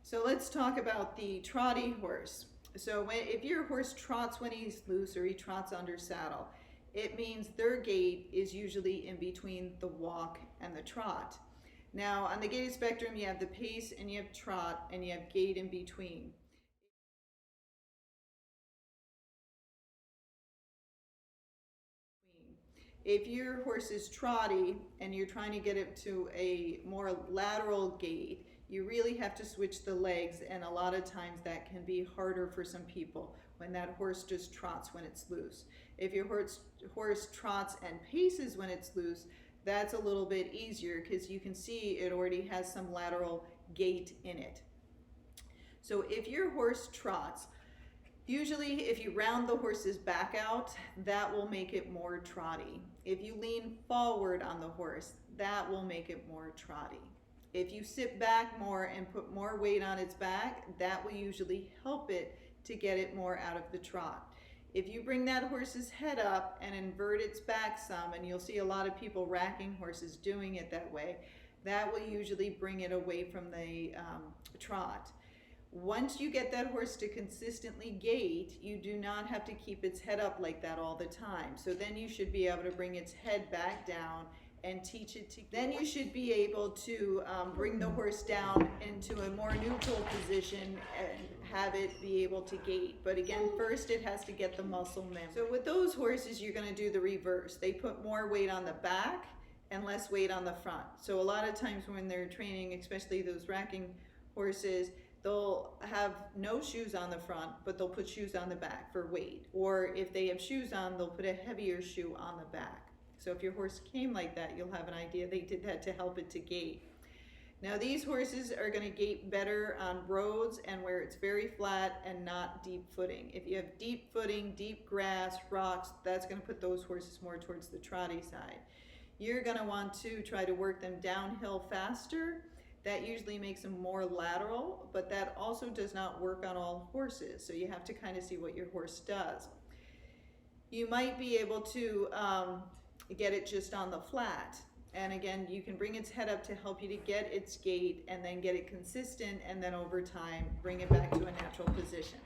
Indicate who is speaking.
Speaker 1: So let's talk about the trotty horse. So if your horse trots when he's loose or he trots under saddle, it means their gait is usually in between the walk and the trot. Now on the gaited spectrum, you have the pace and you have trot and you have gait in between. If your horse is trotty and you're trying to get it to a more lateral gait, you really have to switch the legs, and a lot of times that can be harder for some people when that horse just trots when it's loose. If your horse trots and paces when it's loose, that's a little bit easier because you can see it already has some lateral gait in it. So if your horse trots, usually if you round the horse's back out, that will make it more trotty. If you lean forward on the horse, that will make it more trotty. If you sit back more and put more weight on its back, that will usually help it to get it more out of the trot. If you bring that horse's head up and invert its back some, and you'll see a lot of people racking horses doing it that way, that will usually bring it away from the trot. Once you get that horse to consistently gait, you do not have to keep its head up like that all the time. So then you should be able to bring its head back down and teach it to. Then you should be able to bring the horse down into a more neutral position and have it be able to gait. But again, first it has to get the muscle memory. So with those horses, you're going to do the reverse. They put more weight on the back and less weight on the front. So a lot of times when they're training, especially those racking horses, they'll have no shoes on the front, but they'll put shoes on the back for weight. Or if they have shoes on, they'll put a heavier shoe on the back. So if your horse came like that, you'll have an idea they did that to help it to gait. Now these horses are going to gait better on roads and where it's very flat and not deep footing. If you have deep footing, deep grass, rocks, that's going to put those horses more towards the trotty side. You're going to want to try to work them downhill faster. That usually makes them more lateral, but that also does not work on all horses. So you have to kind of see what your horse does. You might be able to get it just on the flat. And again, you can bring its head up to help you to get its gait and then get it consistent, and then over time, bring it back to a natural position.